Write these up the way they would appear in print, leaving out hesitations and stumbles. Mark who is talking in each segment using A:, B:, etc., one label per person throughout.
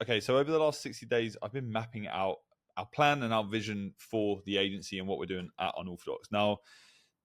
A: Okay, so over the last 60 days, I've been mapping out our plan and our vision for the agency and what we're doing at Unorthodox. Now,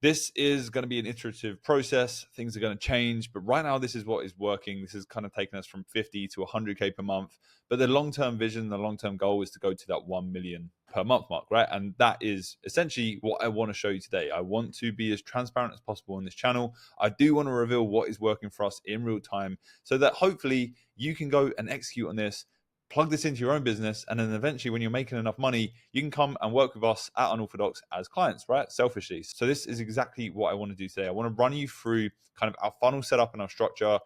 A: this is going to be an iterative process. Things are going to change, but right now, this is what is working. This has kind of taken us from 50 to 100K per month. But the long-term vision, the long-term goal is to go to that 1 million per month mark, right? And that is essentially what I want to show you today. I want to be as transparent as possible on this channel. I do want to reveal what is working for us in real time so that hopefully you can go and execute on this, plug this into your own business, and then eventually when you're making enough money, you can come and work with us at Unorthodox as clients, right? Selfishly. So this is exactly what I want to do today. I want to run you through kind of our funnel setup and our structure,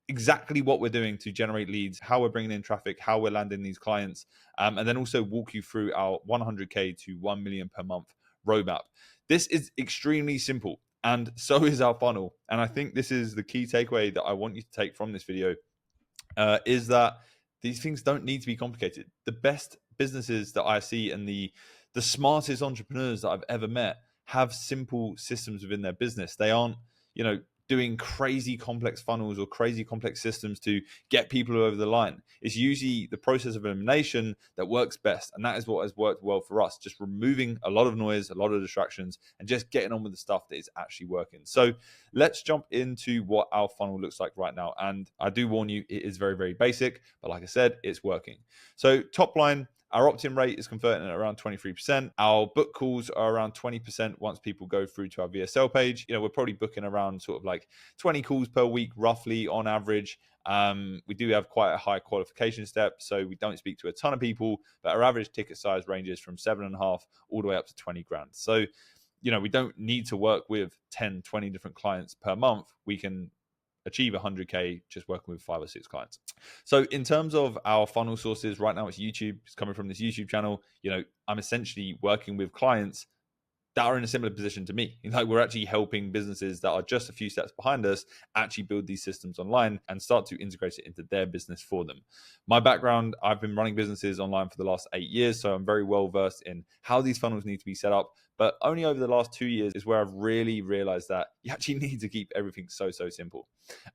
A: exactly what we're doing to generate leads, how we're bringing in traffic, how we're landing these clients, and then also walk you through our 100K to 1 million per month roadmap. This is extremely simple, and so is our funnel. And I think this is the key takeaway that I want you to take from this video, is that these things don't need to be complicated. The best businesses that I see and the smartest entrepreneurs that I've ever met have simple systems within their business. They aren't, doing crazy complex funnels or crazy complex systems to get people over the line. It's usually the process of elimination that works best. And that is what has worked well for us. Just removing a lot of noise, a lot of distractions, and just getting on with the stuff that is actually working. So let's jump into what our funnel looks like right now. And I do warn you, it is very, very basic, but like I said, it's working. So top line, our opt-in rate is converting at around 23%. Our book calls are around 20% once people go through to our VSL page. We're probably booking around sort of like 20 calls per week, roughly on average. We do have quite a high qualification step, so we don't speak to a ton of people, but our average ticket size ranges from 7.5 all the way up to 20 grand. So, we don't need to work with 10, 20 different clients per month. We can achieve 100K just working with 5 or 6 clients. So in terms of our funnel sources, right now it's YouTube. It's coming from this YouTube channel. I'm essentially working with clients that are in a similar position to me. We're actually helping businesses that are just a few steps behind us actually build these systems online and start to integrate it into their business for them. My background, I've been running businesses online for the last 8 years, so I'm very well versed in how these funnels need to be set up. But only over the last 2 years is where I've really realized that you actually need to keep everything so simple.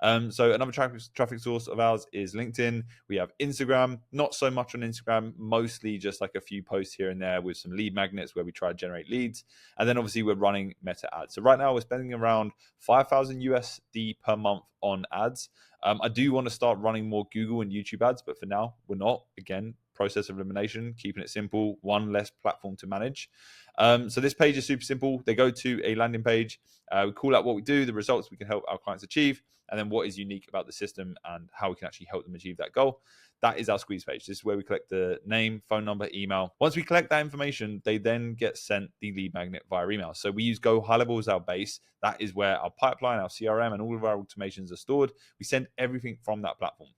A: So another traffic source of ours is LinkedIn. We have Instagram, not so much on Instagram, mostly just like a few posts here and there with some lead magnets where we try to generate leads. And then obviously we're running Meta ads. So right now we're spending around 5,000 USD per month on ads. I do want to start running more Google and YouTube ads, but for now we're not. Again, process of elimination, keeping it simple, one less platform to manage. So this page is super simple. They go to a landing page. We call out what we do, the results we can help our clients achieve, and then what is unique about the system and how we can actually help them achieve that goal. That is our squeeze page. This is where we collect the name, phone number, email. Once we collect that information, they then get sent the lead magnet via email. So we use Go High Level as our base. That is where our pipeline, our CRM, and all of our automations are stored. We send everything from that platform.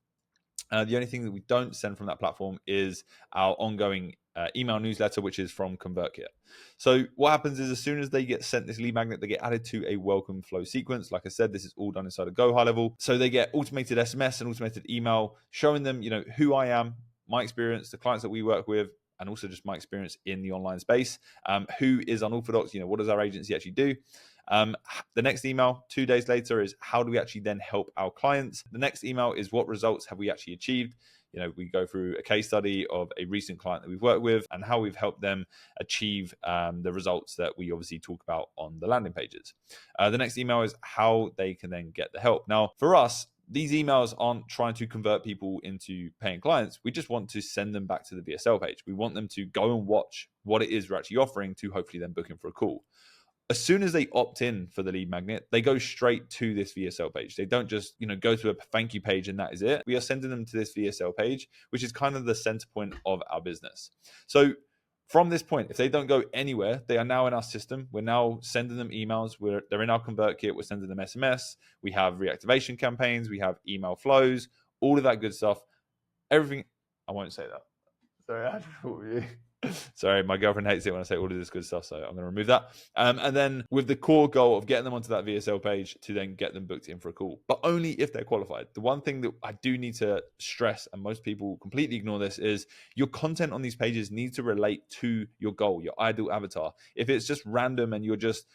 A: The only thing that we don't send from that platform is our ongoing email newsletter, which is from ConvertKit. So what happens is as soon as they get sent this lead magnet, they get added to a welcome flow sequence. Like I said, this is all done inside of Go High Level. So they get automated SMS and automated email showing them, who I am, my experience, the clients that we work with, and also just my experience in the online space. Who is Unorthodox? What does our agency actually do? The next email 2 days later is how do we actually then help our clients? The next email is what results have we actually achieved? We go through a case study of a recent client that we've worked with and how we've helped them achieve the results that we obviously talk about on the landing pages. The next email is how they can then get the help. Now, for us, these emails aren't trying to convert people into paying clients. We just want to send them back to the VSL page. We want them to go and watch what it is we're actually offering to hopefully then book in for a call. As soon as they opt in for the lead magnet, they go straight to this VSL page. They don't just, go to a thank you page and that is it. We are sending them to this VSL page, which is kind of the center point of our business. So from this point, if they don't go anywhere, they are now in our system. We're now sending them emails. They're in our ConvertKit. We're sending them SMS. We have reactivation campaigns. We have email flows, all of that good stuff. Everything. I won't say that. Sorry, I had to you. Sorry, my girlfriend hates it when I say all of this good stuff, so I'm going to remove that. And then with the core goal of getting them onto that VSL page to then get them booked in for a call, but only if they're qualified. The one thing that I do need to stress, and most people completely ignore this, is your content on these pages needs to relate to your goal, your ideal avatar. If it's just random and you're just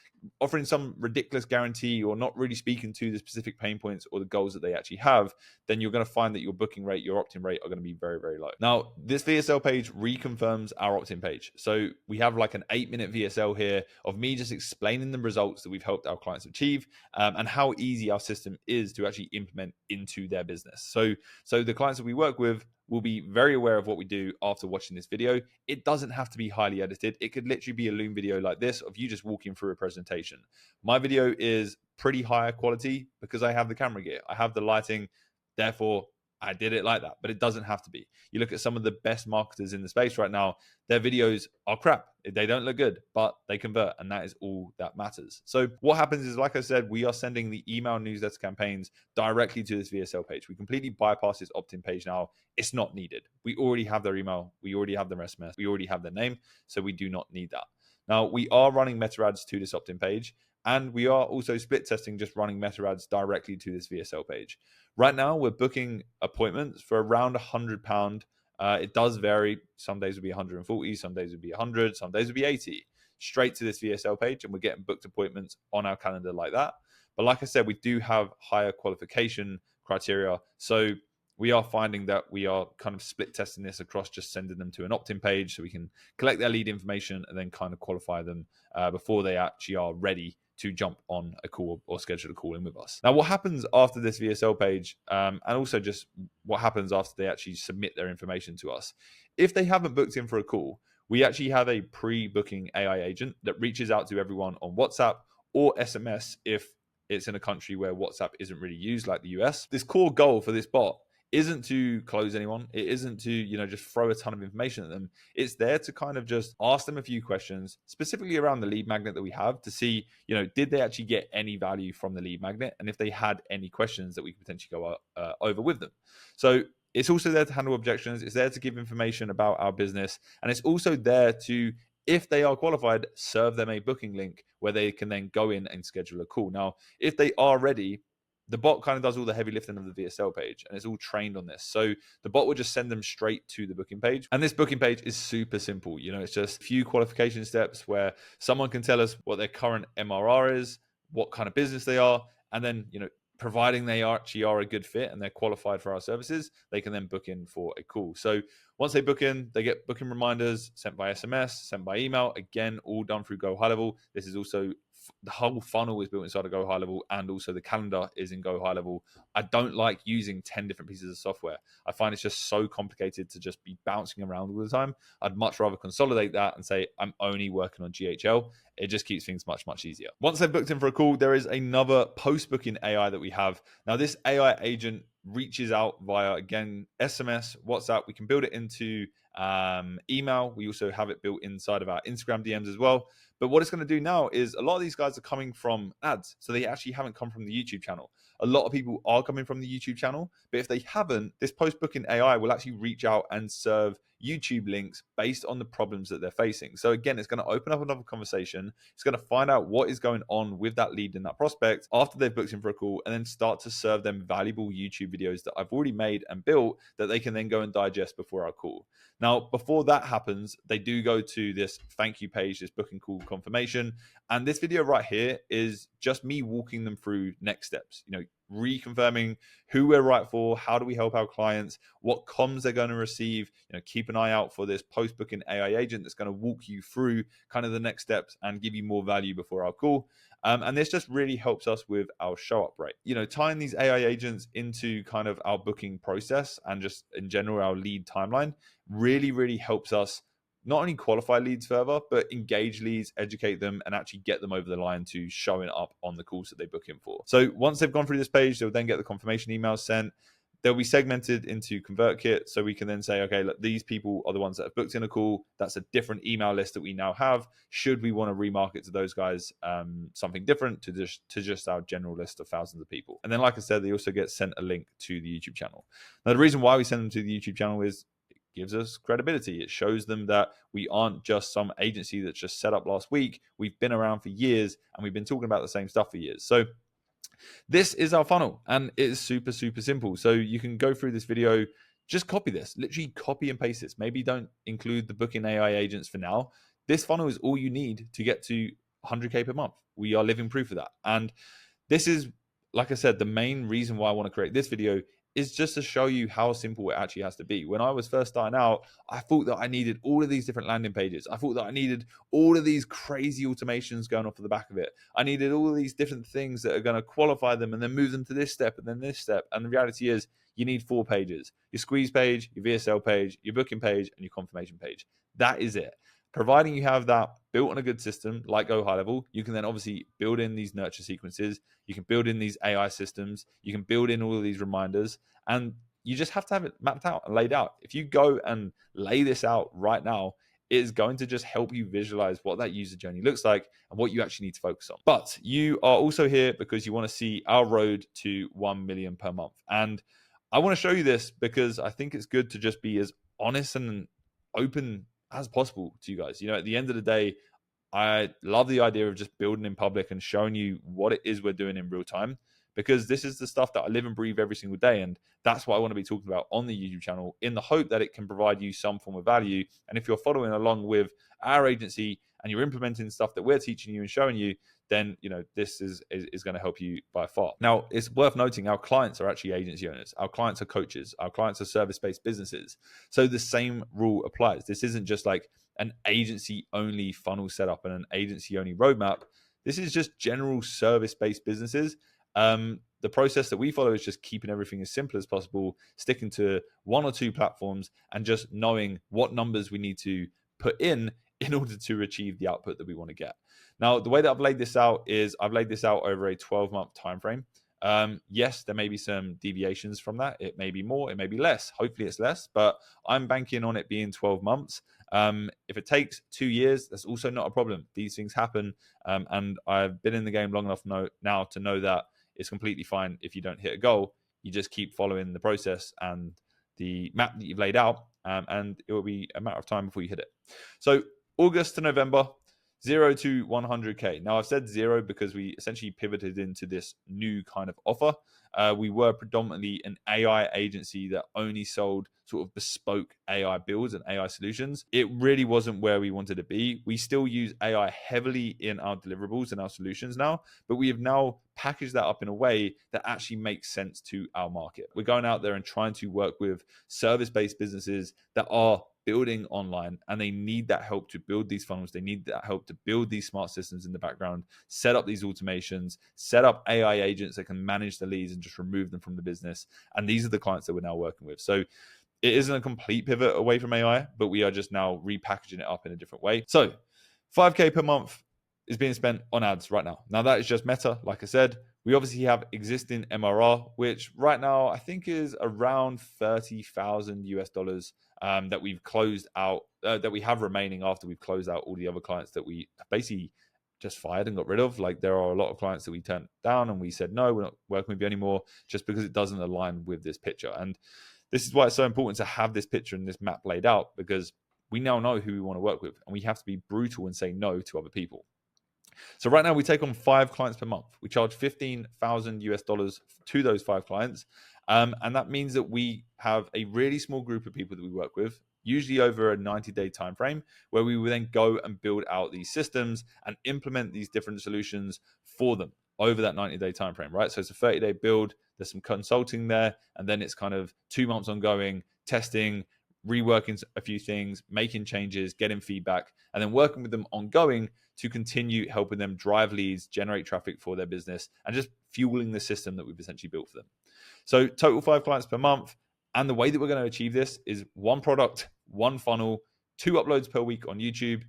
A: offering some ridiculous guarantee or not really speaking to the specific pain points or the goals that they actually have, then you're going to find that your booking rate, your opt-in rate are going to be very, very low. Now, this VSL page reconfirms our opt-in page. So we have like an 8-minute VSL here of me just explaining the results that we've helped our clients achieve, and how easy our system is to actually implement into their business. So the clients that we work with will be very aware of what we do after watching this video. It doesn't have to be highly edited. It could literally be a Loom video like this of you just walking through a presentation. My video is pretty higher quality because I have the camera gear, I have the lighting, therefore I did it like that, but it doesn't have to be. You look at some of the best marketers in the space right now, their videos are crap. They don't look good, but they convert, and that is all that matters. So what happens is, like I said, we are sending the email newsletter campaigns directly to this VSL page. We completely bypass this opt-in page now. It's not needed. We already have their email. We already have their SMS. We already have their name, so we do not need that. Now, we are running meta ads to this opt-in page, and we are also split testing just running meta ads directly to this VSL page. Right now, we're booking appointments for around £100. It does vary. Some days will be 140, some days will be 100, some days will be 80. Straight to this VSL page, and we're getting booked appointments on our calendar like that. But like I said, we do have higher qualification criteria. So we are finding that we are kind of split testing this across just sending them to an opt-in page so we can collect their lead information and then kind of qualify them before they actually are ready to jump on a call or schedule a call in with us. Now, what happens after this VSL page, and also just what happens after they actually submit their information to us, if they haven't booked in for a call, we actually have a pre-booking AI agent that reaches out to everyone on WhatsApp or SMS if it's in a country where WhatsApp isn't really used, like the US. This core goal for this bot isn't to close anyone. It isn't to, just throw a ton of information at them. It's there to kind of just ask them a few questions, specifically around the lead magnet that we have, to see, did they actually get any value from the lead magnet? And if they had any questions that we could potentially go over with them. So it's also there to handle objections. It's there to give information about our business. And it's also there to, if they are qualified, serve them a booking link where they can then go in and schedule a call. Now, if they are ready, the bot kind of does all the heavy lifting of the VSL page, and it's all trained on this. So the bot will just send them straight to the booking page. And this booking page is super simple. It's just a few qualification steps where someone can tell us what their current MRR is, what kind of business they are, and then, providing they actually are a good fit and they're qualified for our services, they can then book in for a call. So once they book in, they get booking reminders sent by SMS, sent by email, again, all done through Go High Level. This is also, the whole funnel is built inside of Go High Level, and also the calendar is in Go High Level. I don't like using 10 different pieces of software. I find it's just so complicated to just be bouncing around all the time. I'd much rather consolidate that and say, I'm only working on GHL. It just keeps things much, much easier. Once they've booked in for a call, there is another post-booking AI that we have. Now, this AI agent reaches out via, again, SMS, WhatsApp. We can build it into email. We also have it built inside of our Instagram DMs as well. But what it's going to do now is, a lot of these guys are coming from ads. So they actually haven't come from the YouTube channel. A lot of people are coming from the YouTube channel, but if they haven't, this post-booking AI will actually reach out and serve YouTube links based on the problems that they're facing. So again, it's going to open up another conversation. It's going to find out what is going on with that lead and that prospect after they've booked in for a call, and then start to serve them valuable YouTube videos that I've already made and built that they can then go and digest before our call. Now, before that happens, they do go to this thank you page, this booking call confirmation. And this video right here is just me walking them through next steps, reconfirming who we're right for, how do we help our clients, what comms they're going to receive. Keep an eye out for this post-booking AI agent that's going to walk you through kind of the next steps and give you more value before our call. And this just really helps us with our show up rate. Tying these AI agents into kind of our booking process and just in general our lead timeline really, really helps us not only qualify leads further, but engage leads, educate them, and actually get them over the line to showing up on the calls that they book in for. So once they've gone through this page, they'll then get the confirmation emails sent. They'll be segmented into ConvertKit, so we can then say, okay, look, these people are the ones that have booked in a call. That's a different email list that we now have. Should we want to remarket to those guys something different to just our general list of thousands of people? And then, like I said, they also get sent a link to the YouTube channel. Now, the reason why we send them to the YouTube channel is gives us credibility. It shows them that we aren't just some agency that's just set up last week. We've been around for years and we've been talking about the same stuff for years. So this is our funnel, and it is super, super simple. So you can go through this video, just copy this, literally copy and paste this. Maybe don't include the booking AI agents for now. This funnel is all you need to get to 100K per month. We are living proof of that. And this is, like I said, the main reason why I want to create this video is just to show you how simple it actually has to be. When I was first starting out, I thought that I needed all of these different landing pages. I thought that I needed all of these crazy automations going off of the back of it. I needed all of these different things that are going to qualify them and then move them to this step and then this step. And the reality is you need 4 pages: your squeeze page, your VSL page, your booking page, and your confirmation page. That is it. Providing you have that built on a good system like Go High Level, you can then obviously build in these nurture sequences. You can build in these AI systems. You can build in all of these reminders, and you just have to have it mapped out and laid out. If you go and lay this out right now, it is going to just help you visualize what that user journey looks like and what you actually need to focus on. But you are also here because you want to see our road to 1 million per month. And I want to show you this because I think it's good to just be as honest and open as possible to you guys. At the end of the day, I love the idea of just building in public and showing you what it is we're doing in real time, because this is the stuff that I live and breathe every single day. And that's what I want to be talking about on the YouTube channel, in the hope that it can provide you some form of value. And if you're following along with our agency and you're implementing stuff that we're teaching you and showing you, then this is going to help you by far. Now, it's worth noting our clients are actually agency owners. Our clients are coaches. Our clients are service-based businesses. So the same rule applies. This isn't just like an agency-only funnel setup and an agency-only roadmap. This is just general service-based businesses. The process that we follow is just keeping everything as simple as possible, sticking to 1 or 2 platforms, and just knowing what numbers we need to put in order to achieve the output that we want to get. Now, the way that I've laid this out is I've laid this out over a 12-month time frame. Yes, there may be some deviations from that. It may be more, it may be less. Hopefully it's less, but I'm banking on it being 12 months. If it takes 2 years, that's also not a problem. These things happen. And I've been in the game long enough now to know that it's completely fine if you don't hit a goal. You just keep following the process and the map that you've laid out, and it will be a matter of time before you hit it. So August to November, 0 to 100K. Now, I've said 0 because we essentially pivoted into this new kind of offer. We were predominantly an AI agency that only sold sort of bespoke AI builds and AI solutions. It really wasn't where we wanted to be. We still use AI heavily in our deliverables and our solutions now, but we have now packaged that up in a way that actually makes sense to our market. We're going out there and trying to work with service-based businesses that are building online, and they need that help to build these funnels. They need that help to build these smart systems in the background, set up these automations, set up AI agents that can manage the leads and just remove them from the business. And these are the clients that we're now working with. So it isn't a complete pivot away from AI, but we are just now repackaging it up in a different way. So 5K per month is being spent on ads right now. Now, that is just Meta. Like I said, we obviously have existing MRR, which right now I think is around $30,000 that we've closed out, that we have remaining after we've closed out all the other clients that we basically just fired and got rid of. Like, there are a lot of clients that we turned down and we said, no, we're not working with you anymore, just because it doesn't align with this picture. And this is why it's so important to have this picture and this map laid out, because we now know who we want to work with, and we have to be brutal and say no to other people. So right now we take on 5 clients per month. We charge $15,000 to those 5 clients. And that means that we have a really small group of people that we work with, usually over a 90-day time frame, where we will then go and build out these systems and implement these different solutions for them over that 90-day time frame, right? So it's a 30-day build. There's some consulting there, and then it's kind of 2 months ongoing, testing, reworking a few things, making changes, getting feedback, and then working with them ongoing to continue helping them drive leads, generate traffic for their business, and just fueling the system that we've essentially built for them. So total 5 clients per month. And the way that we're going to achieve this is 1 product, 1 funnel, 2 uploads per week on YouTube,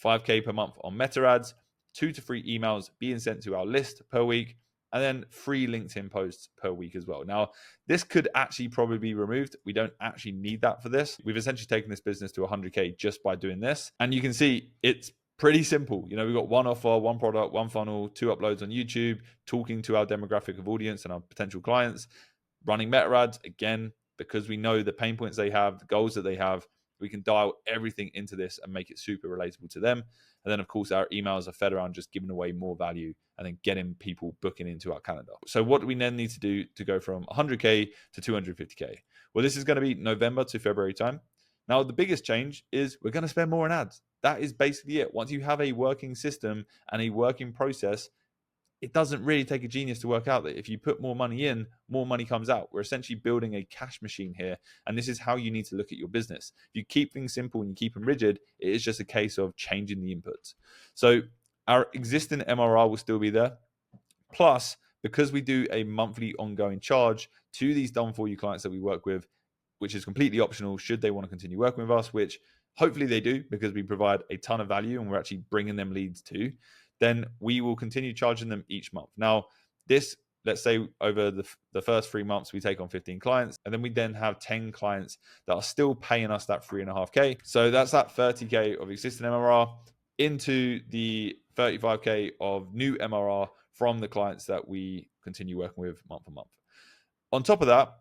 A: 5K per month on Meta ads, 2 to 3 emails being sent to our list per week, and then 3 LinkedIn posts per week as well. Now, this could actually probably be removed. We don't actually need that for this. We've essentially taken this business to 100K just by doing this. And you can see it's pretty simple. We've got 1 offer, 1 product, 1 funnel, 2 uploads on YouTube, talking to our demographic of audience and our potential clients, running Meta ads. Again, because we know the pain points they have, the goals that they have. We can dial everything into this and make it super relatable to them. And then, of course, our emails are fed around just giving away more value and then getting people booking into our calendar. So what do we then need to do to go from 100K to 250K? Well, this is going to be November to February time. Now, the biggest change is we're going to spend more on ads. That is basically it. Once you have a working system and a working process, it doesn't really take a genius to work out that if you put more money in, more money comes out. We're essentially building a cash machine here. And this is how you need to look at your business. If you keep things simple and you keep them rigid, it is just a case of changing the inputs. So our existing MRR will still be there. Plus, because we do a monthly ongoing charge to these done for you clients that we work with, which is completely optional should they want to continue working with us, which hopefully they do because we provide a ton of value and we're actually bringing them leads too, then we will continue charging them each month. Now, this, let's say over the first 3 months, we take on 15 clients, and then we then have 10 clients that are still paying us that 3.5K. So that's that 30K of existing MRR into the 35K of new MRR from the clients that we continue working with month on month. On top of that,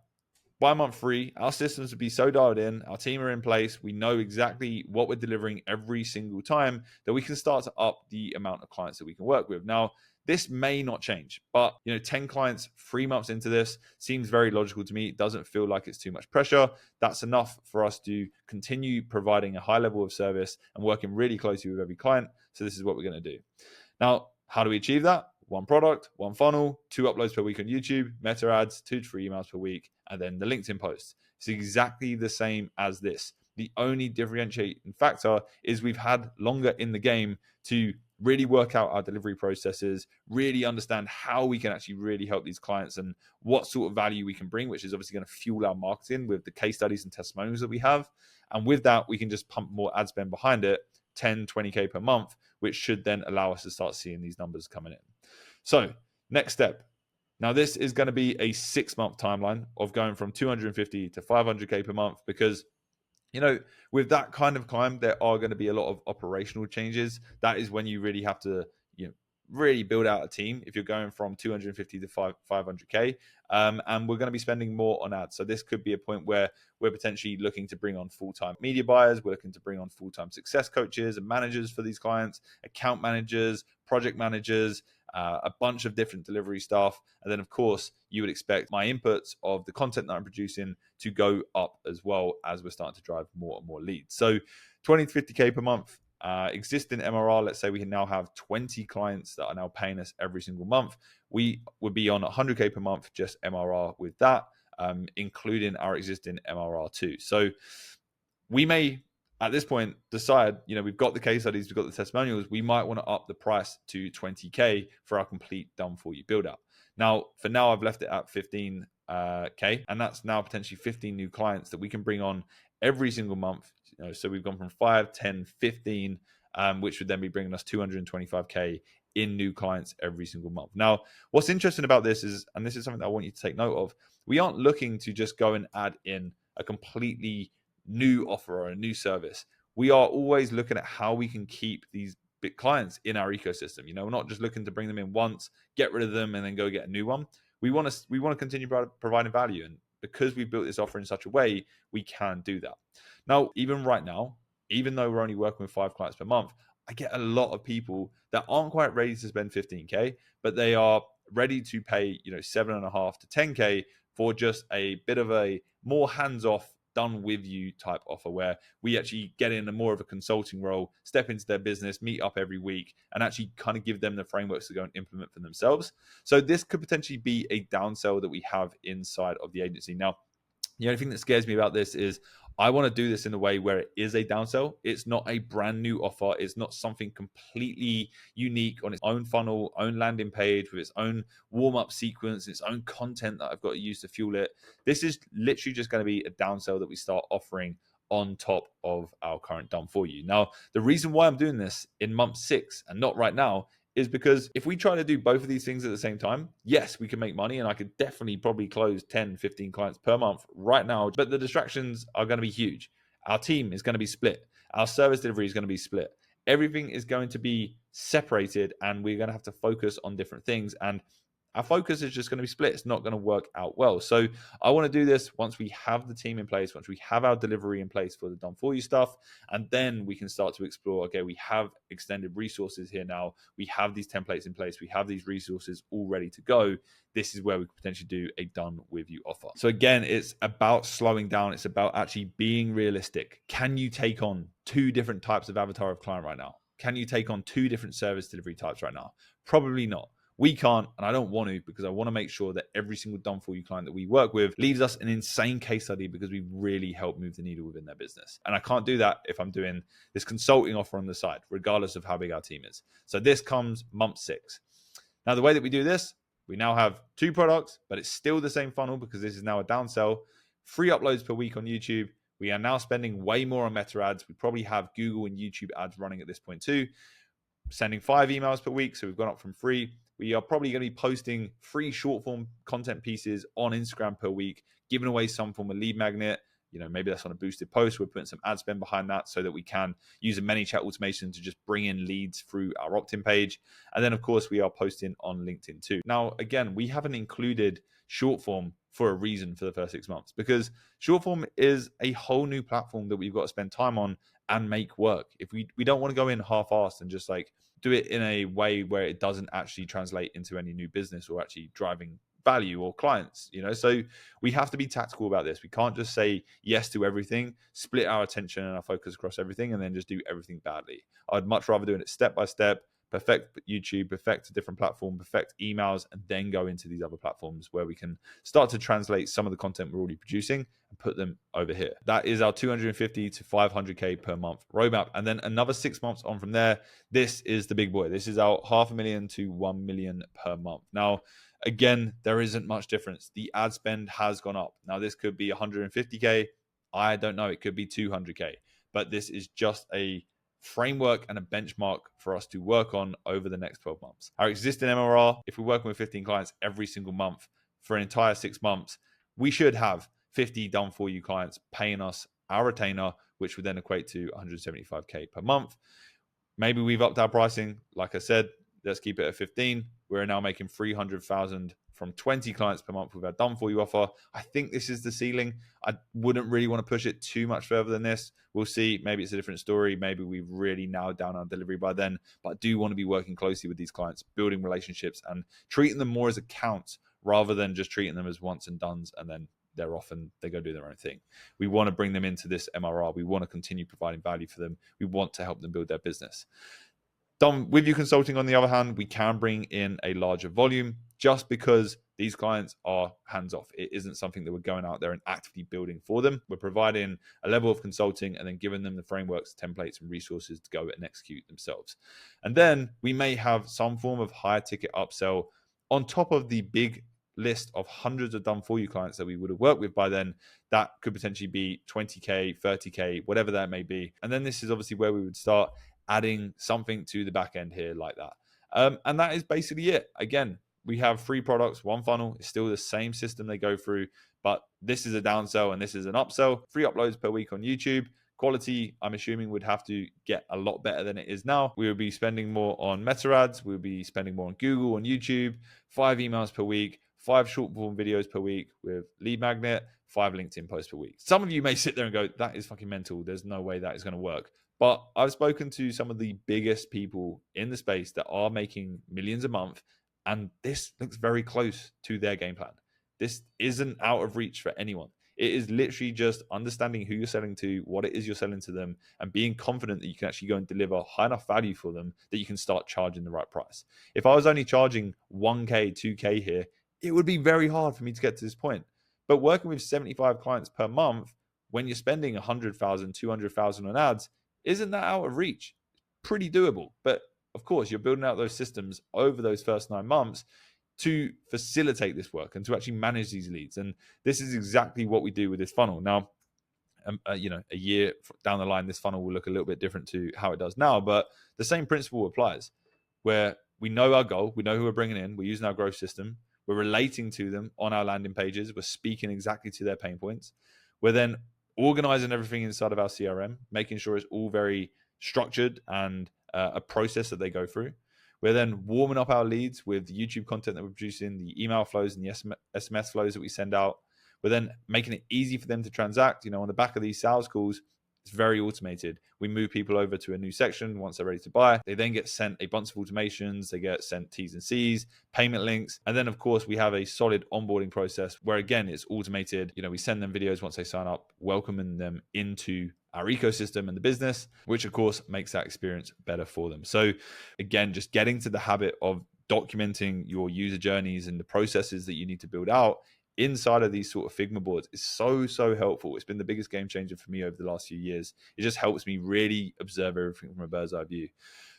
A: by month 3, our systems would be so dialed in, our team are in place, we know exactly what we're delivering every single time that we can start to up the amount of clients that we can work with. Now, this may not change, but 10 clients 3 months into this seems very logical to me. It doesn't feel like it's too much pressure. That's enough for us to continue providing a high level of service and working really closely with every client. So this is what we're going to do. Now, how do we achieve that? 1 product, 1 funnel, 2 uploads per week on YouTube, meta ads, 2 to 3 emails per week, and then the LinkedIn posts. It's exactly the same as this. The only differentiating factor is we've had longer in the game to really work out our delivery processes, really understand how we can actually really help these clients and what sort of value we can bring, which is obviously going to fuel our marketing with the case studies and testimonials that we have. And with that, we can just pump more ad spend behind it, 10, 20K per month, which should then allow us to start seeing these numbers coming in. So next step. Now this is going to be a 6-month timeline of going from 250 to 500K per month because, with that kind of climb, there are going to be a lot of operational changes. That is when you really have to, really build out a team if you're going from 250 to 500K. And we're going to be spending more on ads. So this could be a point where we're potentially looking to bring on full-time media buyers. We're looking to bring on full-time success coaches and managers for these clients, account managers, project managers, a bunch of different delivery staff. And then, of course, you would expect my inputs of the content that I'm producing to go up as well as we're starting to drive more and more leads. So 20 to 50K per month. Existing MRR, let's say we can now have 20 clients that are now paying us every single month. We would be on 100K per month, just MRR with that, including our existing MRR too. So we may, at this point, decide, we've got the case studies, we've got the testimonials, we might want to up the price to 20K for our complete done for you build up. Now, for now, I've left it at 15K, and that's now potentially 15 new clients that we can bring on every single month. So we've gone from 5, 10, 15, which would then be bringing us 225K in new clients every single month. Now, what's interesting about this is, and this is something that I want you to take note of, we aren't looking to just go and add in a completely new offer or a new service. We are always looking at how we can keep these big clients in our ecosystem. We're not just looking to bring them in once, get rid of them, and then go get a new one. We want to continue providing value, and because we built this offer in such a way, we can do that. Now, even right now, even though we're only working with 5 clients per month, I get a lot of people that aren't quite ready to spend 15K, but they are ready to pay, 7.5 to 10K for just a bit of a more hands-off, done with you type offer where we actually get in a more of a consulting role, step into their business, meet up every week, and actually kind of give them the frameworks to go and implement for themselves. So this could potentially be a downsell that we have inside of the agency. Now, the only thing that scares me about this is I want to do this in a way where it is a downsell. It's not a brand new offer. It's not something completely unique on its own funnel, own landing page with its own warm-up sequence, its own content that I've got to use to fuel it. This is literally just going to be a downsell that we start offering on top of our current done for you. Now, the reason why I'm doing this in month 6 and not right now is because if we try to do both of these things at the same time, yes, we can make money, and I could definitely probably close 10, 15 clients per month right now, but the distractions are going to be huge. Our team is going to be split. Our service delivery is going to be split. Everything is going to be separated, and we're going to have to focus on different things. And our focus is just going to be split. It's not going to work out well. So I want to do this once we have the team in place, once we have our delivery in place for the done for you stuff, and then we can start to explore, okay, we have extended resources here now. We have these templates in place. We have these resources all ready to go. This is where we could potentially do a done with you offer. So again, it's about slowing down. It's about actually being realistic. Can you take on 2 different types of avatar of client right now? Can you take on 2 different service delivery types right now? Probably not. We can't, and I don't want to, because I want to make sure that every single done for you client that we work with leaves us an insane case study because we really help move the needle within their business. And I can't do that if I'm doing this consulting offer on the side, regardless of how big our team is. So this comes month 6. Now, the way that we do this, we now have 2 products, but it's still the same funnel because this is now a downsell. 3 uploads per week on YouTube. We are now spending way more on meta ads. We probably have Google and YouTube ads running at this point too. Sending 5 emails per week, so we've gone up from 3. We are probably going to be posting 3 short form content pieces on Instagram per week, giving away some form of lead magnet. Maybe that's on a boosted post. We're putting some ad spend behind that so that we can use a ManyChat automation to just bring in leads through our opt-in page. And then, of course, we are posting on LinkedIn too. Now, again, we haven't included short form for a reason for the first 6 months, because short form is a whole new platform that we've got to spend time on and make work. If we don't want to go in half-assed and just like do it in a way where it doesn't actually translate into any new business or actually driving value or clients, so we have to be tactical about this. We can't just say yes to everything, split our attention and our focus across everything, and then just do everything badly. I'd much rather doing it step by step, perfect YouTube, perfect a different platform, perfect emails, and then go into these other platforms where we can start to translate some of the content we're already producing and put them over here. That is our 250 to 500K per month roadmap. And then another 6 months on from there, this is the big boy. This is our 500,000 to 1 million per month. Now, again, there isn't much difference. The ad spend has gone up. Now, this could be 150K. I don't know. It could be 200K. But this is just a framework and a benchmark for us to work on over the next 12 months. Our existing MRR, if we're working with 15 clients every single month for an entire 6 months, we should have 50 done for you clients paying us our retainer, which would then equate to 175K per month. Maybe we've upped our pricing. Like I said, let's keep it at 15. We're now making 300,000 from 20 clients per month with our done for you offer. I think this is the ceiling. I wouldn't really want to push it too much further than this. We'll see. Maybe it's a different story. Maybe we've really nailed down our delivery by then. But I do want to be working closely with these clients, building relationships and treating them more as accounts rather than just treating them as once and dones and then they're off and they go do their own thing. We want to bring them into this MRR. We want to continue providing value for them. We want to help them build their business. Done with you consulting, on the other hand, we can bring in a larger volume just because these clients are hands-off. It isn't something that we're going out there and actively building for them. We're providing a level of consulting and then giving them the frameworks, templates, and resources to go and execute themselves. And then we may have some form of higher ticket upsell on top of the big list of hundreds of done for you clients that we would have worked with by then. That could potentially be 20K, 30K, whatever that may be. And then this is obviously where we would start adding something to the back end here like that. And that is basically it. Again, we have 3 products, 1 funnel. It's still the same system they go through, but this is a downsell and this is an upsell. 3 uploads per week on YouTube. Quality, I'm assuming, would have to get a lot better than it is now. We would be spending more on meta ads. We'll be spending more on Google, on YouTube. 5 emails per week, 5 short form videos per week with lead magnet, 5 LinkedIn posts per week. Some of you may sit there and go, that is fucking mental. There's no way that is going to work. But I've spoken to some of the biggest people in the space that are making millions a month, and this looks very close to their game plan. This isn't out of reach for anyone. It is literally just understanding who you're selling to, what it is you're selling to them, and being confident that you can actually go and deliver high enough value for them that you can start charging the right price. If I was only charging 1K, 2K here, it would be very hard for me to get to this point. But working with 75 clients per month, when you're spending 100,000, 200,000 on ads, isn't that out of reach? Pretty doable. But of course, you're building out those systems over those first 9 months to facilitate this work and to actually manage these leads. And this is exactly what we do with this funnel. Now, a year down the line, this funnel will look a little bit different to how it does now, but the same principle applies where we know our goal, we know who we're bringing in, we're using our growth system, we're relating to them on our landing pages, we're speaking exactly to their pain points. We're then organizing everything inside of our CRM, making sure it's all very structured and a process that they go through. We're then warming up our leads with the YouTube content that we're producing, the email flows and the SMS flows that we send out. We're then making it easy for them to transact. On the back of these sales calls, it's very automated. We move people over to a new section once they're ready to buy. They then get sent a bunch of automations. They get sent T's and C's, payment links. And then, of course, we have a solid onboarding process where, again, it's automated. We send them videos once they sign up, welcoming them into our ecosystem and the business, which, of course, makes that experience better for them. So, again, just getting to the habit of documenting your user journeys and the processes that you need to build out inside of these sort of Figma boards is so helpful. It's been the biggest game changer for me over the last few years. It just helps me really observe everything from a bird's eye view.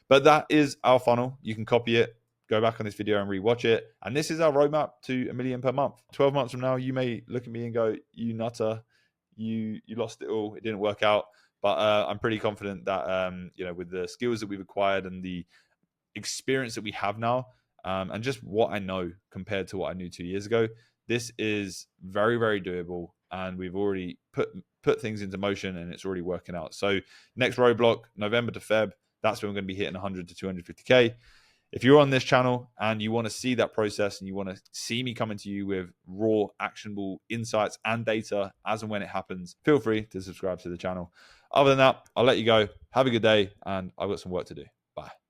A: But that is our funnel. You can copy it, go back on this video and rewatch it. And this is our roadmap to $1 million per month. 12 months from now, you may look at me and go, you nutter, you lost it all. It didn't work out. But I'm pretty confident that, with the skills that we've acquired and the experience that we have now, and just what I know compared to what I knew 2 years ago, this is very doable, and we've already put things into motion, and it's already working out. So next roadblock, November to Feb, that's when we're going to be hitting 100 to 250K. If you're on this channel and you want to see that process and you want to see me coming to you with raw, actionable insights and data as and when it happens, feel free to subscribe to the channel. Other than that, I'll let you go. Have a good day, and I've got some work to do. Bye.